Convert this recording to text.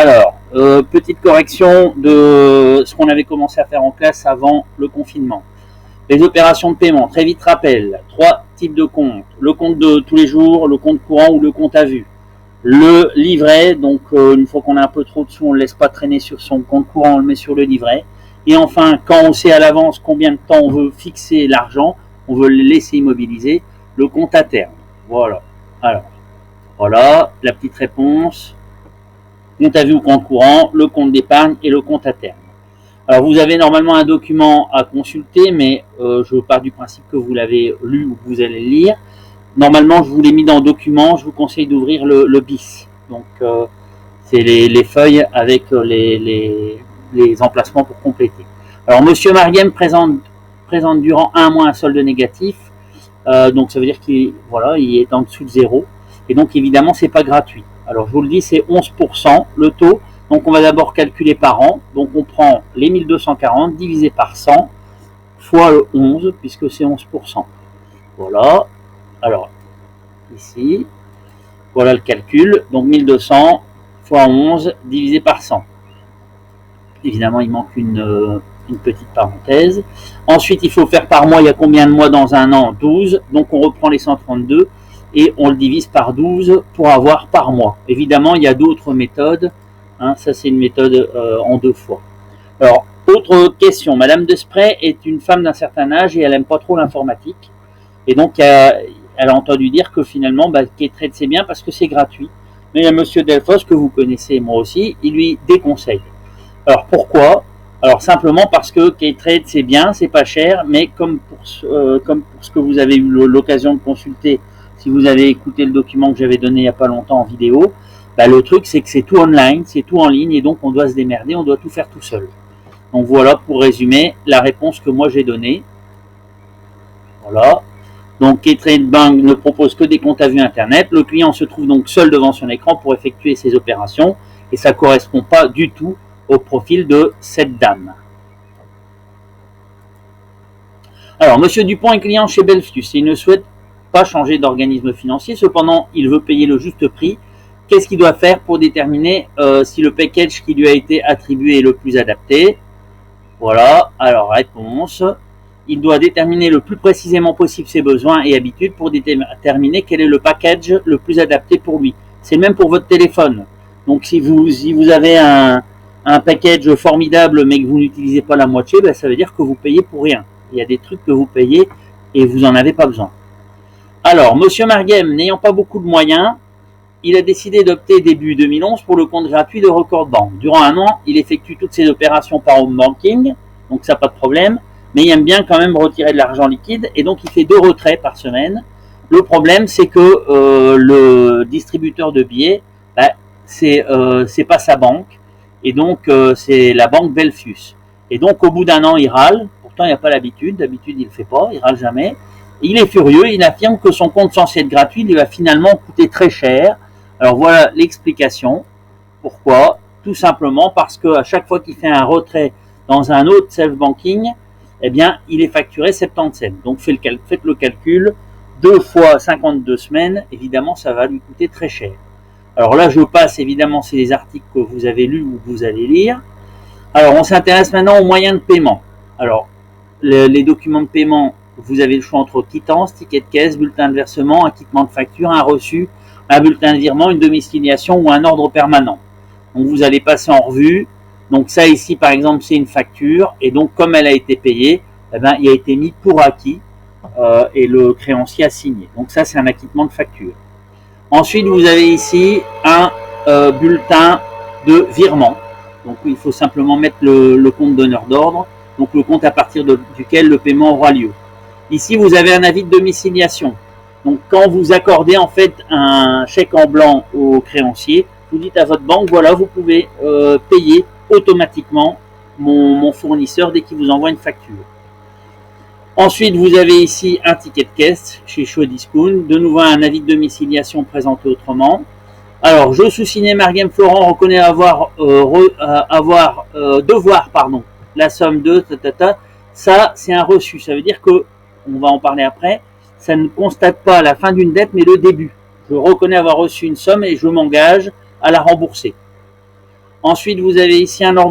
Alors, petite correction de ce qu'on avait commencé à faire en classe avant le confinement. Les opérations de paiement, très vite rappel, 3 types de comptes. Le compte de tous les jours, le compte courant ou le compte à vue. Le livret, donc une fois qu'on a un peu trop de sous, on ne le laisse pas traîner sur son compte courant, on le met sur le livret. Et enfin, quand on sait à l'avance combien de temps on veut fixer l'argent, on veut le laisser immobiliser, le compte à terme. Voilà. Alors, voilà la petite réponse. Compte à vue ou compte courant, le compte d'épargne et le compte à terme. Alors vous avez normalement un document à consulter, mais je pars du principe que vous l'avez lu ou que vous allez le lire. Normalement, je vous l'ai mis dans document, je vous conseille d'ouvrir le BIS. Donc c'est les feuilles avec les emplacements pour compléter. Alors Monsieur Marguem présente durant un mois un solde négatif, donc ça veut dire qu'il il est en dessous de zéro. Et donc évidemment, c'est pas gratuit. Alors je vous le dis, c'est 11% le taux. Donc on va d'abord calculer par an. Donc on prend les 1240 divisé par 100 fois le 11, puisque c'est 11%. Voilà. Alors, ici, voilà le calcul. Donc 1200 fois 11 divisé par 100. Évidemment, il manque une petite parenthèse. Ensuite, il faut faire par mois. Il y a combien de mois dans un an? 12. Donc on reprend les 132 et on le divise par 12 pour avoir par mois. Évidemment, il y a d'autres méthodes. Ça, c'est une méthode en 2 fois. Alors, autre question. Madame Desprez est une femme d'un certain âge et elle n'aime pas trop l'informatique. Et donc, elle a entendu dire que finalement, Ktrade, c'est bien parce que c'est gratuit. Mais il y a Monsieur Delfos, que vous connaissez, moi aussi, il lui déconseille. Alors, pourquoi? Alors, simplement parce que Ktrade, c'est bien, c'est pas cher, mais comme pour ce que vous avez eu l'occasion de consulter, si vous avez écouté le document que j'avais donné il n'y a pas longtemps en vidéo, le truc, c'est que c'est tout online, c'est tout en ligne, et donc on doit se démerder, on doit tout faire tout seul. Donc voilà, pour résumer, la réponse que moi j'ai donnée. Voilà. Donc Ktrade Bank ne propose que des comptes à vue Internet. Le client se trouve donc seul devant son écran pour effectuer ses opérations, et ça ne correspond pas du tout au profil de cette dame. Alors, Monsieur Dupont est client chez Belfius et il ne souhaite pas changer d'organisme financier. Cependant, il veut payer le juste prix. Qu'est-ce qu'il doit faire pour déterminer si le package qui lui a été attribué est le plus adapté? Voilà, alors réponse. Il doit déterminer le plus précisément possible ses besoins et habitudes pour déterminer quel est le package le plus adapté pour lui. C'est même pour votre téléphone. Donc si vous avez un package formidable mais que vous n'utilisez pas la moitié, ça veut dire que vous payez pour rien. Il y a des trucs que vous payez et vous n'en avez pas besoin. Alors, Monsieur Marguem, n'ayant pas beaucoup de moyens, il a décidé d'opter début 2011 pour le compte gratuit de Record Bank. Durant un an, il effectue toutes ses opérations par home banking, donc ça pas de problème, mais il aime bien quand même retirer de l'argent liquide et donc il fait 2 retraits par semaine. Le problème, c'est que le distributeur de billets, c'est pas sa banque et donc c'est la banque Belfius. Et donc au bout d'un an, il râle. Pourtant, il n'y a pas l'habitude. D'habitude, il ne le fait pas. Il râle jamais. Il est furieux. Il affirme que son compte censé être gratuit lui va finalement coûter très cher. Alors voilà l'explication. Pourquoi? Tout simplement parce qu'à chaque fois qu'il fait un retrait dans un autre self-banking, eh bien, il est facturé 70 cents. Donc faites le calcul. 2 fois 52 semaines, évidemment, ça va lui coûter très cher. Alors là, je passe, évidemment, c'est les articles que vous avez lus ou que vous allez lire. Alors, on s'intéresse maintenant aux moyens de paiement. Alors, les documents de paiement, vous avez le choix entre quittance, ticket de caisse, bulletin de versement, acquittement de facture, un reçu, un bulletin de virement, une domiciliation ou un ordre permanent. Donc, vous allez passer en revue. Donc, ça ici, par exemple, c'est une facture. Et donc, comme elle a été payée, il a été mis pour acquis et le créancier a signé. Donc, ça, c'est un acquittement de facture. Ensuite, vous avez ici un bulletin de virement. Donc, il faut simplement mettre le compte donneur d'ordre, donc le compte à partir duquel le paiement aura lieu. Ici, vous avez un avis de domiciliation. Donc, quand vous accordez en fait un chèque en blanc au créancier, vous dites à votre banque, voilà, vous pouvez payer automatiquement mon fournisseur dès qu'il vous envoie une facture. Ensuite, vous avez ici un ticket de caisse chez Show Discount. De nouveau, un avis de domiciliation présenté autrement. Alors, je sous-signé Marguem Florent reconnaît devoir la somme de ça, c'est un reçu. Ça veut dire que, on va en parler après, ça ne constate pas la fin d'une dette, mais le début. Je reconnais avoir reçu une somme et je m'engage à la rembourser. Ensuite, vous avez ici un ordre